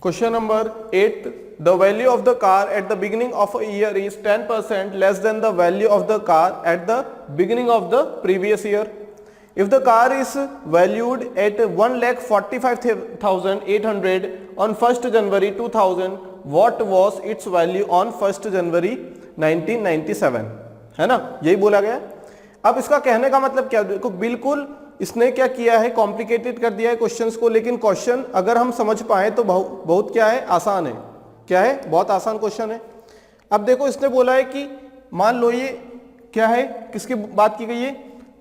Question number 8. The value of the car at the beginning of a year is 10% less than the value of the car at the beginning of the previous year. If the car is valued at 1,45,800 on 1st January 2000, what was its value on 1st January 1997? है ना, यही बोला गया। अब इसका कहने का मतलब क्या, देखो बिल्कुल इसने क्या किया है, कॉम्प्लिकेटेड कर दिया है क्वेश्चंस को, लेकिन क्वेश्चन अगर हम समझ पाए तो बहुत क्या है, आसान है। क्या है, बहुत आसान क्वेश्चन है। अब देखो इसने बोला है कि मान लो ये क्या है, किसकी बात की गई है,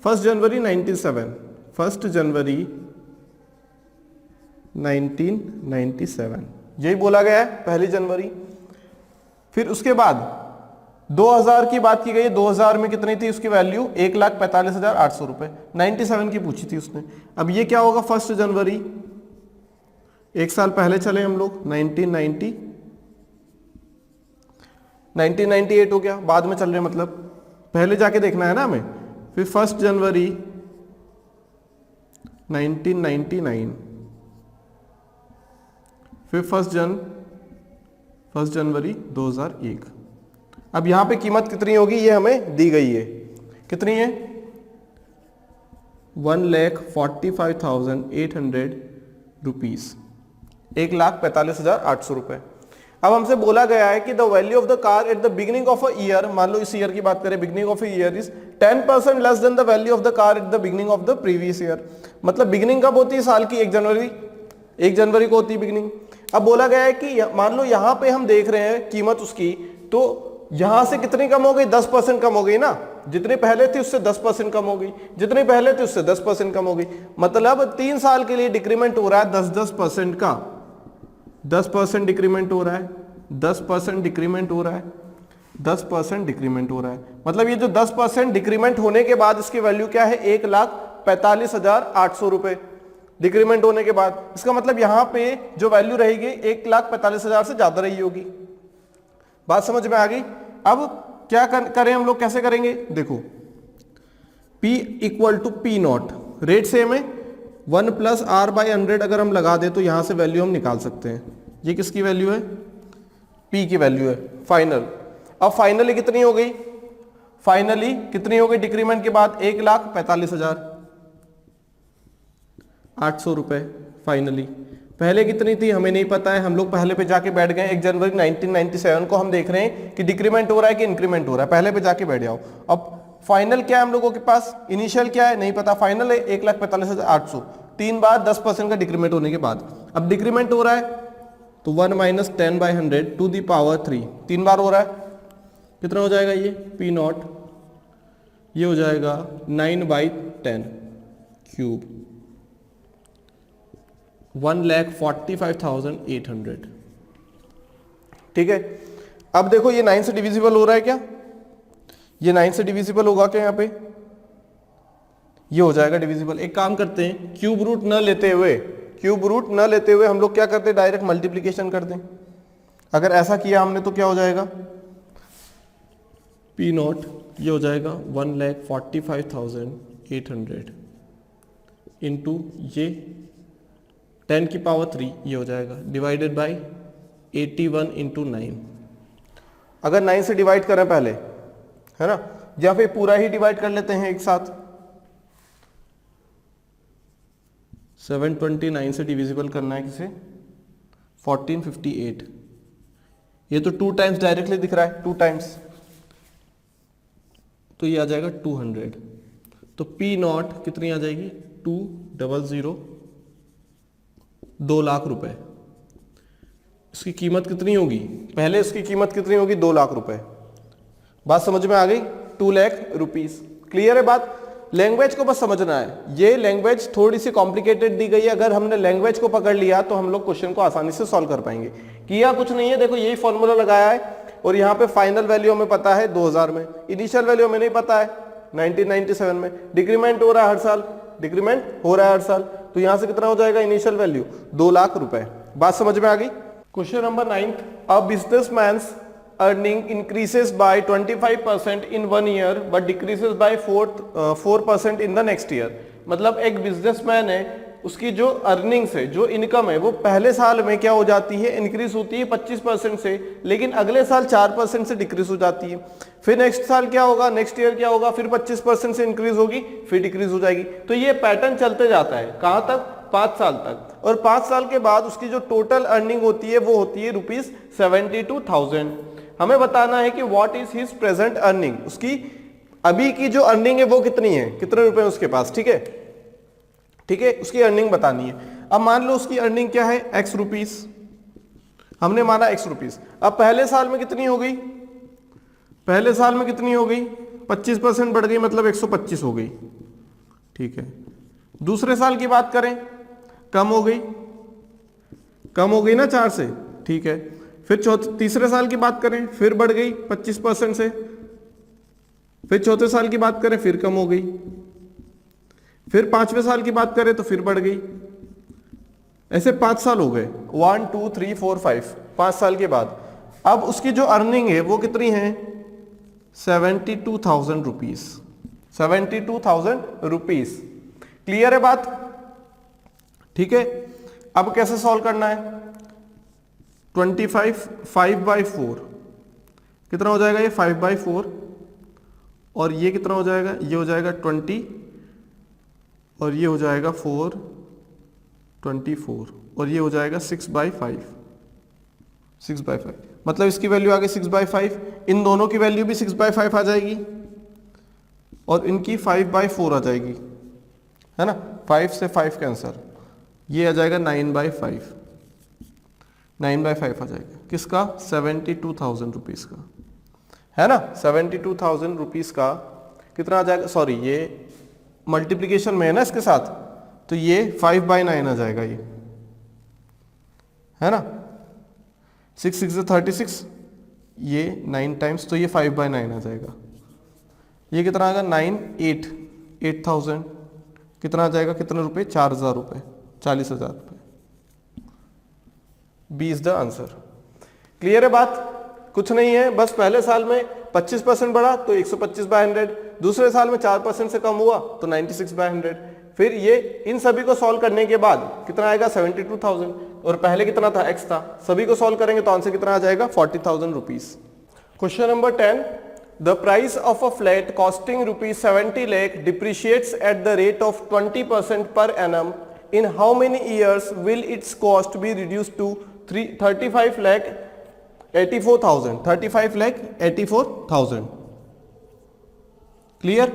1 जनवरी 1997, 1 जनवरी 1997 यही बोला गया है, 1 जनवरी। फिर उसके बाद 2000 की बात की गई है, 2000 में कितनी थी उसकी वैल्यू, 1,45,800 रुपए, 97 की पूछी थी उसने। अब ये क्या होगा, 1 जनवरी, एक साल पहले चले हम लोग, 1998 हो गया, बाद में चल रहे मतलब पहले जाके देखना है ना हमें। फिर 1 जनवरी 1999, फिर 1 जनवरी 2001। अब यहां पे कीमत कितनी होगी ये हमें दी गई है, कितनी है, 1,45,800 रुपीज, 1,45,800 रुपए। अब हमसे बोला गया है कि the value of the car at the beginning of a year, मान लो इस ईयर की बात करें, beginning of a year is 10% less than the value of the car at the beginning of the previous year. मतलब beginning कब होती है साल की, 1 जनवरी को होती है बिगिनिंग। अब बोला गया है कि मान लो यहां पे हम देख रहे हैं कीमत उसकी, तो यहां से कितनी कम हो गई, 10% कम हो गई ना, जितनी पहले थी उससे 10% कम हो गई, जितनी पहले थी उससे 10% कम हो गई। मतलब 3 साल के लिए डिक्रीमेंट हो रहा है 10% का, 10% डिक्रीमेंट हो रहा है, 10% डिक्रीमेंट हो रहा है, 10% डिक्रीमेंट हो रहा है। मतलब ये जो 10% डिक्रीमेंट होने के बाद इसकी वैल्यू क्या है, 1,45,800 रुपए डिक्रीमेंट होने के बाद। इसका मतलब यहां पे जो वैल्यू रहेगी 1,45,000 से ज्यादा रही होगी। बात समझ में आ गई। अब क्या करें हम लोग, कैसे करेंगे, देखो P equal to P naught, rate same है, 1 + R/100 अगर हम लगा दे तो यहां से वैल्यू हम निकाल सकते हैं। ये किसकी वैल्यू है, P की वैल्यू है फाइनल। अब फाइनली कितनी हो गई, फाइनली कितनी हो गई डिक्रीमेंट के बाद, 1,45,800 रुपए फाइनली। पहले कितनी थी हमें नहीं पता है, हम लोग पहले पे जाके बैठ गए। 1 जनवरी 1997 को हम देख रहे हैं कि डिक्रीमेंट हो रहा है कि इंक्रीमेंट हो रहा है, पहले पे जाके बैठ जाओ। अब फाइनल क्या है हम लोगों के पास, इनिशियल क्या है नहीं पता, फाइनल है 1,45,800, 3 बार 10% का डिक्रीमेंट होने के बाद। अब डिक्रीमेंट हो रहा है तो 1 - 10/100 टू द पावर 3, 3 बार हो रहा है, कितना हो जाएगा ये P नॉट, ये हो जाएगा 9/10 क्यूब, 1,45,800। ठीक है। अब देखो ये 9 से डिविजिबल हो रहा है क्या, ये 9 से डिविजिबल होगा क्या, यहाँ पे ये हो जाएगा डिविजिबल। एक काम करते हैं, क्यूब रूट न लेते हुए हम लोग क्या करते हैं, डायरेक्ट मल्टीप्लीकेशन कर दें। अगर ऐसा किया हमने तो क्या हो जाएगा, P नॉट ये हो जाएगा 1,45,800 इंटू ये 10 की पावर 3 ये हो जाएगा, डिवाइडेड बाय 81 इंटू 9। अगर 9 से डिवाइड करें पहले, है ना, या फिर पूरा ही डिवाइड कर लेते हैं एक साथ, 729 से डिविजिबल करना है किसे, 1458। ये तो 2 टाइम्स डायरेक्टली दिख रहा है, 2 टाइम्स, तो ये आ जाएगा 200। तो P नॉट कितनी आ जाएगी, 200, 2 लाख रुपए। इसकी कीमत कितनी होगी, पहले इसकी कीमत कितनी होगी, 2 लाख रुपए। बात समझ में आ गई, 2 लाख रुपीस। क्लियर है बात। लैंग्वेज को बस समझना है, ये लैंग्वेज थोड़ी सी कॉम्प्लिकेटेड दी गई है। अगर हमने लैंग्वेज को पकड़ लिया तो हम लोग क्वेश्चन को आसानी से सॉल्व कर पाएंगे। किया कुछ नहीं है, देखो यही फॉर्मूला लगाया है और यहाँ पे फाइनल वैल्यू हमें पता है 2000 में, इनिशियल वैल्यू हमें नहीं पता है 1997 में। डिक्रीमेंट हो रहा है हर साल, तो यहां से कितना हो जाएगा इनिशियल वैल्यू, 2 लाख रुपए। बात समझ में आ गई। Question number 9, a businessman's earning increases by 25% in 1 year but decreases by 4% in the next year। मतलब एक बिजनेसमैन है, उसकी जो अर्निंग्स है, जो इनकम है, वो पहले साल में क्या हो जाती है, इंक्रीज होती है 25% से, लेकिन अगले साल 4% से डिक्रीज हो जाती है। फिर नेक्स्ट साल क्या होगा, नेक्स्ट ईयर क्या होगा, फिर 25% से इंक्रीज होगी, फिर डिक्रीज हो जाएगी। तो ये पैटर्न चलते जाता है, कहां तक, 5 साल तक। और 5 साल के बाद उसकी जो टोटल अर्निंग होती है वो होती है ₹72,000। हमें बताना है कि what is his present earning, उसकी अभी की जो अर्निंग है वो कितनी है, कितने रुपए उसके पास, ठीक है, ठीक है, उसकी अर्निंग बतानी है। अब मान लो उसकी अर्निंग क्या है, X रुपीस, हमने माना X रुपीस। अब पहले साल में कितनी हो गई, पहले साल में कितनी हो गई, 25% बढ़ गई, मतलब 125 हो गई, ठीक है। दूसरे साल की बात करें, कम हो गई, कम हो गई ना 4 से, ठीक है। फिर तीसरे साल की बात करें, फिर बढ़ गई 25% से। फिर चौथे साल की बात करें, फिर कम हो गई। फिर 5वें साल की बात करें तो फिर बढ़ गई। ऐसे 5 साल हो गए, 1 2 3 4 5, 5 साल के बाद अब उसकी जो अर्निंग है वो कितनी है, 72,000 रुपीज, 72,000 रुपीज। क्लियर है बात, ठीक है। अब कैसे सॉल्व करना है, 25 5/4 कितना हो जाएगा, ये 5/4, और ये कितना हो जाएगा, ये हो जाएगा 20, और ये हो जाएगा 4 24, और ये हो जाएगा 6/5, 6/5, मतलब इसकी वैल्यू आ गई 6/5, इन दोनों की वैल्यू भी 6/5 आ जाएगी, और इनकी 5/4 आ जाएगी, है ना। 5 से 5 कैंसर, ये आ जाएगा 9/5, 9/5 आ जाएगा, किसका, 72,000 रुपीज का, है ना। 72,000 रुपीज का कितना आ जाएगा, सॉरी ये मल्टीप्लीकेशन में है ना इसके साथ, तो ये 5/9 आ जाएगा, ये है ना, 6 6 36, ये 9 टाइम्स, तो ये 5/9 आ जाएगा। ये कितना आएगा, 8,000 कितना आ जाएगा, कितने रुपए, 4,000 रुपए, 40,000 रुपए। B is the answer. Clear है बात, कुछ नहीं है, बस पहले साल में 25% बढ़ा तो 125/100, दूसरे साल में 4% से कम हुआ तो 96/100। फिर ये इन सभी को सॉल्व करने के बाद कितना आएगा, 72,000, और पहले कितना था, X था। सभी को सॉल्व करेंगे तो आंसर कितना आ जाएगा, 40,000 rupees. Question number 10, the price of a flat costing ₹70 lakh depreciates at the rate of 20% per annum, in how many years will its cost be reduce to 35,84,000, 35,84,000। Clear,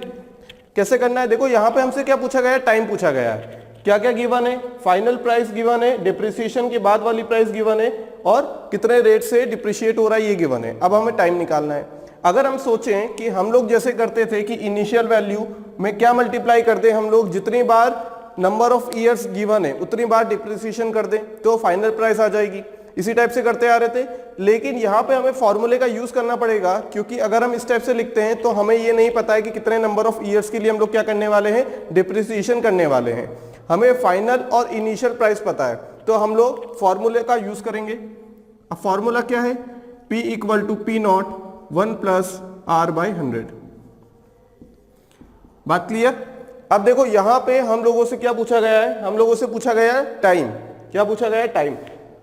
कैसे करना है, देखो यहां पे हमसे क्या पूछा गया है, टाइम पूछा गया है। क्या क्या गिवन है, फाइनल प्राइस गिवन है, डिप्रिसिएशन के बाद वाली प्राइस गिवन है, और कितने रेट से डिप्रिशिएट हो रहा है ये गिवन है। अब हमें टाइम निकालना है। अगर हम सोचें कि हम लोग जैसे करते थे कि इनिशियल वैल्यू में क्या मल्टीप्लाई कर दें हम लोग, जितनी बार नंबर ऑफ ईयर्स गिवन है उतनी बार डिप्रिसिएशन कर दें तो फाइनल प्राइस आ जाएगी, इसी टाइप से करते आ रहे थे। लेकिन यहाँ पे हमें फॉर्मूले का यूज करना पड़ेगा, क्योंकि अगर हम इस टाइप से लिखते हैं तो हमें ये नहीं पता है कि कितने नंबर ऑफ ईयर्स के लिए हम लोग क्या करने वाले हैं, डिप्रिसिएशन करने वाले हैं। हमें फाइनल और इनिशियल प्राइस पता है, तो हम लोग फॉर्मूले का यूज करेंगे। अब फॉर्मूला क्या है, P = P0 1 + R/100। बात क्लियर। अब देखो यहां पे हम लोगों से क्या पूछा गया है, हम लोगों से पूछा गया है टाइम। क्या पूछा गया है, टाइम।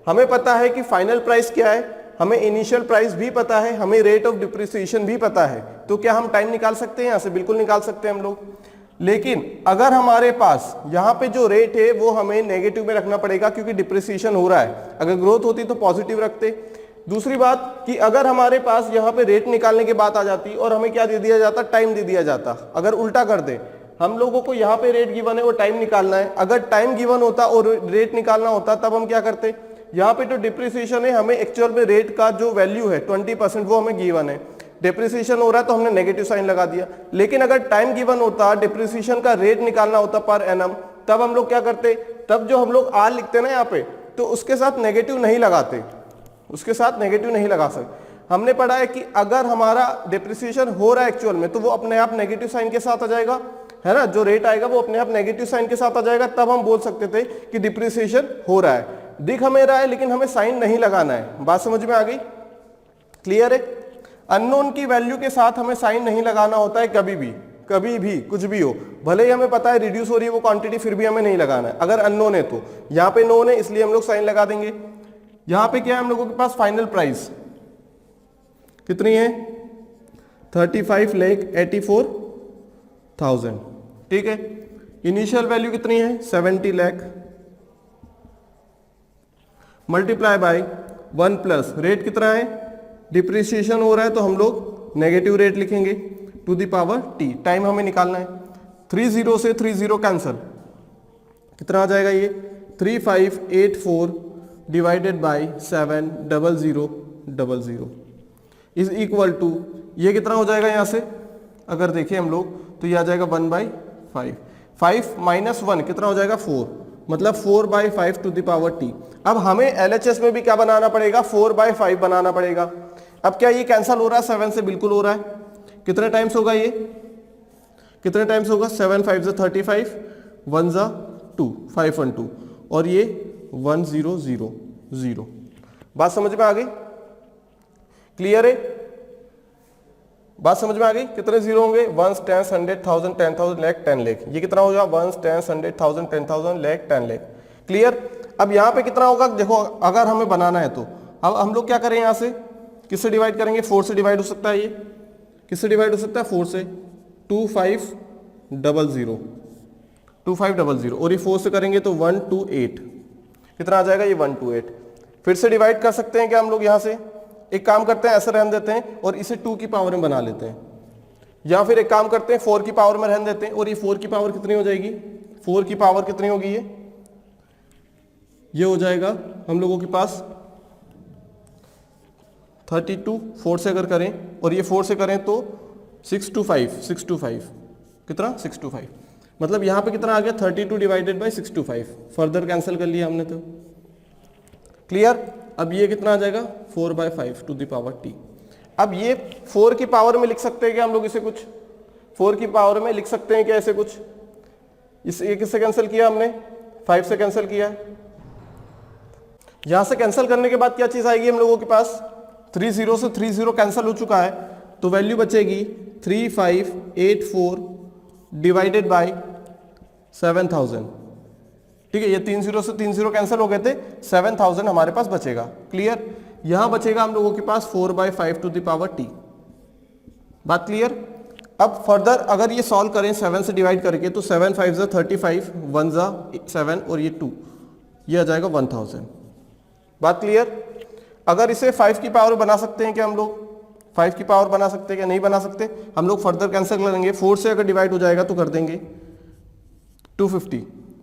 हमें पता है कि फाइनल प्राइस क्या है, हमें इनिशियल प्राइस भी पता है, हमें रेट ऑफ डिप्रिसिएशन भी पता है, तो क्या हम टाइम निकाल सकते हैं, यहां से बिल्कुल निकाल सकते हैं हम लोग। लेकिन अगर हमारे पास यहाँ पे जो रेट है वो हमें नेगेटिव में रखना पड़ेगा, क्योंकि डिप्रिसिएशन हो रहा है। अगर ग्रोथ होती तो पॉजिटिव रखते। दूसरी बात कि अगर हमारे पास यहाँ पे रेट निकालने की बात आ जाती और हमें क्या दे दिया जाता, टाइम दे दिया जाता। अगर उल्टा कर दे, हम लोगों को यहाँ पे रेट गिवन है और टाइम निकालना है, अगर टाइम गिवन होता और रेट निकालना होता तब हम क्या करते, यहाँ पे जो डिप्रिसिएशन है हमें एक्चुअल में रेट का जो वैल्यू है 20% वो हमें गिवन है, डिप्रिसिएशन हो रहा है तो हमने नेगेटिव साइन लगा दिया। लेकिन अगर टाइम गिवन होता, डिप्रिसिएशन का रेट निकालना होता पर एनम, तब हम लोग क्या करते, तब जो हम लोग आर लिखते ना यहाँ पे, तो उसके साथ नेगेटिव नहीं लगाते, उसके साथ नेगेटिव नहीं लगा सकते। हमने पढ़ा है कि अगर हमारा डिप्रिसिएशन हो रहा है एक्चुअल में तो वो अपने आप नेगेटिव साइन के साथ आ जाएगा, है ना, जो रेट आएगा वो अपने आप नेगेटिव साइन के साथ आ जाएगा, तब हम बोल सकते थे कि डिप्रिसिएशन हो रहा है। दिख हमें रहा है लेकिन हमें साइन नहीं लगाना है। बात समझ में आ गई, क्लियर है। अननोन की वैल्यू के साथ हमें साइन नहीं लगाना होता है कभी भी, कभी भी कुछ भी हो, भले ही हमें पता है रिड्यूस हो रही है वो क्वांटिटी, फिर भी हमें नहीं लगाना है। अगर अननोन है तो यहाँ पे नोन है इसलिए हम लोग साइन लगा देंगे। यहाँ पे क्या है हम लोगों के पास फाइनल प्राइस कितनी है 35,84,000, ठीक है। इनिशियल वैल्यू कितनी है 70 lakh multiply by 1 plus rate कितना है, डिप्रिसिएशन हो रहा है तो हम लोग नेगेटिव रेट लिखेंगे to the power T. Time हमें निकालना है, 30 से 30 कैंसिल, कितना आ जाएगा ये 3584 divided by 70000 is equal to, ये कितना हो जाएगा यहाँ से अगर देखें हम लोग तो ये आ जाएगा 1/5, 5 माइनस 1 कितना हो जाएगा 4, मतलब 4/5 टू द पावर टी। अब हमें LHS में भी क्या बनाना पड़ेगा 4/5 बनाना पड़ेगा। अब क्या ये कैंसिल हो रहा है 7 से, बिल्कुल हो रहा है। कितने टाइम्स होगा ये, कितने टाइम्स होगा 7 5 से 35, 1 जा 2, 5 1 2 और ये 1 0 0 0। बात समझ में आ गई, क्लियर है, बात समझ में आ गई। कितने जीरो होंगे 1 10 100,000 10,000 लाख 10 लाख, ये कितना हो जाएगा 1 10 100,000 10,000 लाख 10 लाख, क्लियर। अब यहाँ पे कितना होगा देखो, अगर हमें बनाना है तो अब हम लोग क्या करें, यहाँ से किससे डिवाइड करेंगे, 4 से डिवाइड हो सकता है, ये किससे डिवाइड हो सकता है 4 से, 2500 2500 और ये 4 से करेंगे तो 128, कितना आ जाएगा ये 128। फिर से डिवाइड कर सकते हैं क्या हम लोग, यहाँ से एक काम करते हैं ऐसे रहने देते हैं और इसे 2 की पावर में बना लेते हैं, या फिर एक काम करते हैं 4 की पावर में रहने देते हैं और ये 4 की पावर कितनी हो जाएगी, 4 की पावर कितनी होगी, ये हो जाएगा हम लोगों के पास 32, 4 से अगर करें और ये 4 से करें तो 625 कितना 625, मतलब यहाँ पे कितना आ गया 32 डिवाइडेड बाई 625, फर्दर कैंसिल कर लिया हमने तो, क्लियर। अब ये कितना आ जाएगा 4/5 टू द पावर टी। अब ये 4 की पावर में लिख सकते हैं क्या हम लोग इसे, कुछ 4 की पावर में लिख सकते हैं क्या ऐसे कुछ, ये किससे कैंसिल किया हमने 5 से कैंसिल किया, यहां से कैंसिल करने के बाद क्या चीज आएगी हम लोगों के पास, 30 से 30 कैंसिल हो चुका है तो वैल्यू बचेगी 3584 डिवाइडेड बाई 7000, ठीक है। ये 30 से 30 कैंसिल हो गए थे, 7000 हमारे पास बचेगा, क्लियर। यहां बचेगा हम लोगों के पास 4/5 टू द पावर टी, बात क्लियर। अब फर्दर अगर ये सॉल्व करें 7 से डिवाइड करके तो 7 5 जा 35, 1 जा 7 और ये 2, ये आ जाएगा 1000, बात क्लियर। अगर इसे 5 की पावर बना सकते हैं क्या हम लोग, 5 की पावर बना सकते हैं क्या, नहीं बना सकते, हम लोग फर्दर कैंसिल करेंगे, 4 से अगर डिवाइड हो जाएगा तो कर देंगे 250,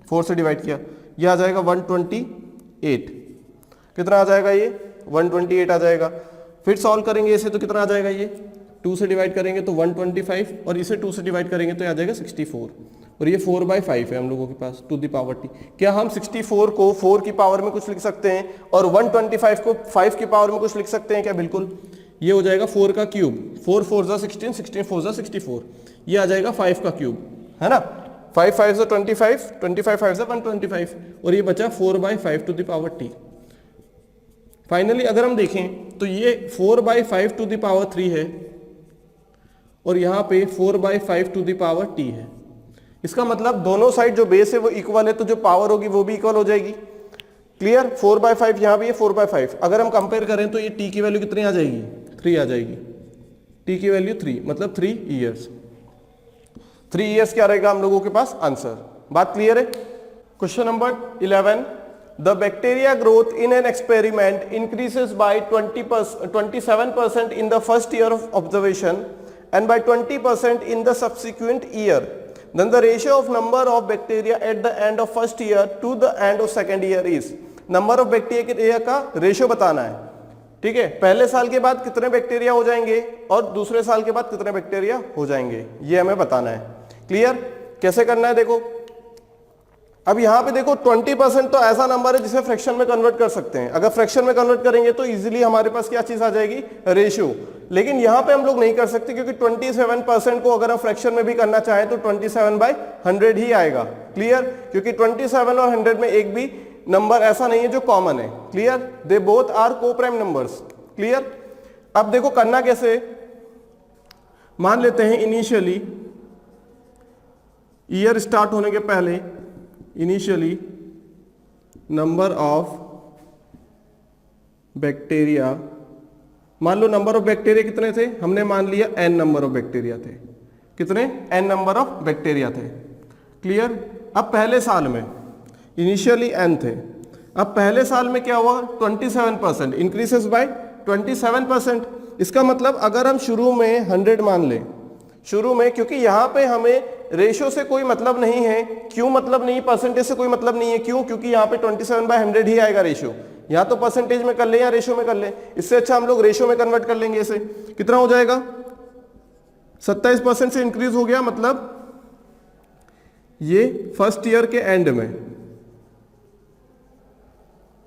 4 से डिवाइड किया, ये आ जाएगा 128, कितना आ जाएगा ये 128 आ जाएगा। फिर सॉल्व करेंगे इसे तो कितना आ जाएगा, ये 2 से डिवाइड करेंगे तो 125 और इसे 2 से डिवाइड करेंगे तो आ जाएगा 64 और ये 4/5 है हम लोगों के पास टू द पावर टी। क्या हम 64 को 4 की पावर में कुछ लिख सकते हैं और 125 को 5 की पावर में कुछ लिख सकते हैं क्या, बिल्कुल। ये हो जाएगा 4 का क्यूब, 4 4 जा 16, 16 4 जा 64, ये आ जाएगा 5 का क्यूब, है ना। 5 5 जा 25, 25 5 जा 125 और ये बचा 4/5 to the power T. Finally अगर हम देखें तो ये 4/5 टू द पावर 3 है और यहाँ पे 4/5 टू द पावर टी है। इसका मतलब दोनों साइड जो बेस है वो इक्वल है तो जो पावर होगी वो भी इक्वल हो जाएगी, क्लियर। 4/5 यहाँ भी है 4/5, अगर हम कंपेयर करें तो ये टी की वैल्यू कितनी आ जाएगी 3 आ जाएगी, टी की वैल्यू 3 मतलब 3 ईयर्स। 3 ईयर्स क्या रहेगा हम लोगों के पास आंसर, बात क्लियर है। Question number 11, the bacteria growth in an experiment increases by 27% in the first year of observation and by 20% in the subsequent year, then the ratio of number of bacteria at the end of first year to the end of second year is, number of bacteria का ratio बताना है, ठीक है। पहले साल के बाद कितने बैक्टीरिया हो जाएंगे और दूसरे साल के बाद कितने बैक्टीरिया हो जाएंगे, ये हमें बताना है, क्लियर। कैसे करना है देखो, अब यहां पे देखो 20% तो ऐसा नंबर है जिसे फ्रैक्शन में कन्वर्ट कर सकते हैं, अगर फ्रैक्शन में कन्वर्ट करेंगे तो इजीली हमारे पास क्या चीज आ जाएगी रेशियो, लेकिन यहां पे हम लोग नहीं कर सकते क्योंकि 27% को अगर हम फ्रैक्शन में भी करना चाहें तो 27/100 ही आएगा, क्लियर। क्योंकि 27 और 100 में एक भी नंबर ऐसा नहीं है जो कॉमन है, क्लियर। दे बोथ आर को प्राइम नंबर्स, क्लियर। अब देखो करना कैसे, मान लेते हैं इनिशियली ईयर स्टार्ट होने के पहले इनिशियली नंबर ऑफ बैक्टीरिया, मान लो नंबर ऑफ बैक्टीरिया कितने थे, हमने मान लिया n नंबर ऑफ बैक्टीरिया थे, कितने n नंबर ऑफ बैक्टीरिया थे, क्लियर। अब पहले साल में इनिशियली n थे, अब पहले साल में क्या हुआ 27% इंक्रीजेस बाय 27%। इसका मतलब अगर हम शुरू में 100 मान लें, शुरू में, क्योंकि यहाँ पे हमें रेशो से कोई मतलब नहीं है, क्यों मतलब नहीं, परसेंटेज से कोई मतलब नहीं है, क्यों, क्योंकि यहाँ पे 27/100 ही आएगा रेशो, या तो परसेंटेज में कर ले या रेशो में कर ले, इससे अच्छा हम लोग रेशो में कन्वर्ट कर लेंगे। इसे कितना हो जाएगा 27% से इंक्रीज हो गया, मतलब ये फर्स्ट ईयर के एंड में,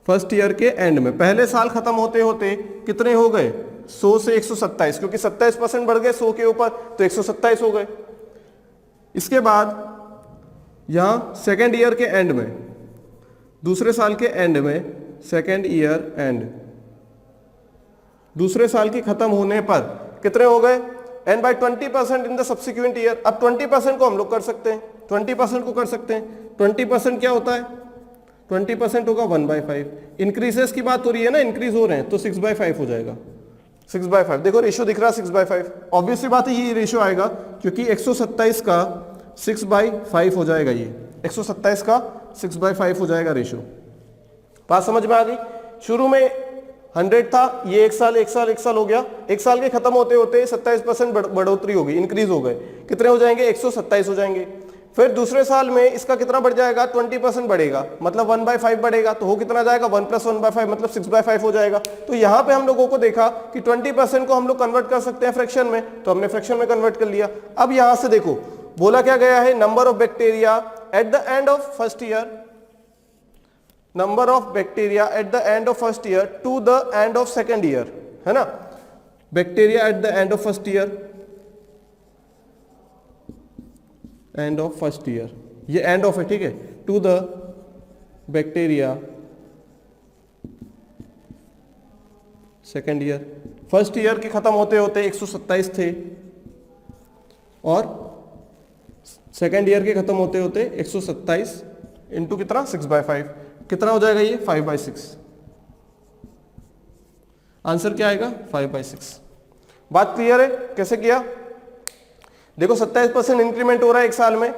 फर्स्ट ईयर के एंड में पहले साल खत्म होते होते कितने हो गए 100 से 127, क्योंकि 27% बढ़ गए 100 के ऊपर तो 127 हो गए। इसके बाद यहां सेकेंड ईयर के एंड में, दूसरे साल के एंड में, सेकेंड ईयर एंड, दूसरे साल की खत्म होने पर कितने हो गए and by 20% in the subsequent year. अब 20% को हम लोग कर सकते हैं, 20% को कर सकते हैं। 20% क्या होता है, 20% होगा 1/5। इंक्रीजेस की बात हो रही है ना, इंक्रीज हो रहे हैं तो 6/5 हो जाएगा, 6/5। देखो रेशियो दिख रहा है 6/5, ऑब्वियस सी बात है ये रेशियो आएगा, क्योंकि 127 का 6/5 हो जाएगा, ये 127 का 6/5 हो जाएगा रेशियो। बात समझ में आ गई। शुरू में 100 था, ये एक साल हो गया, एक साल के खत्म होते होते 27% बढ़ोतरी हो गई, इंक्रीज हो गए, कितने हो जाएंगे 127 हो जाएंगे। फिर दूसरे साल में इसका कितना बढ़ जाएगा 20% बढ़ेगा, मतलब 1/5 बढ़ेगा, तो हो कितना जाएगा 1 + 1/5 मतलब 6/5 हो जाएगा। तो यहाँ पे हम लोगों को देखा कि 20% को हम लोग कन्वर्ट कर सकते हैं फ्रैक्शन में, तो हमने फ्रैक्शन में कन्वर्ट कर लिया। अब यहाँ से देखो बोला क्या गया है, number of bacteria at the end of first year, number of bacteria at the end of first year to the end of second year, है ना। Bacteria at the end of first year, end of first year, ये end of है, ठीक है, to the bacteria second year. First year के खत्म होते होते 127 थे और सेकेंड ईयर के खत्म होते होते 127 इंटू कितना 6/5, कितना हो जाएगा ये 5/6। आंसर क्या आएगा 5/6। बात क्लियर है कैसे किया। देखो 27% इंक्रीमेंट हो रहा है एक साल में,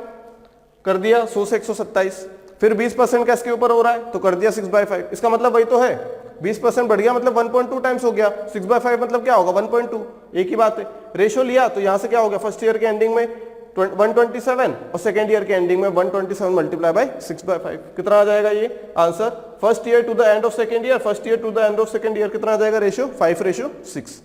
कर दिया 100 से 127, फिर 20% का इसके ऊपर हो रहा है तो कर दिया 6/5। इसका मतलब वही तो है, 20% बढ़ गया मतलब 1.2 टाइम्स हो गया, 6/5 मतलब क्या होगा 1.2, एक ही बात है। रेशो लिया तो यहां से क्या हो गया, फर्स्ट ईयर के एंडिंग में 127 और सेकेंड ईयर के एंडिंग में 127 मल्टीप्लाई बाय 6/5, कितना आ जाएगा ये answer. First year to the end of second year, first year to the end of second year कितना आ जाएगा रेशियो 5:6।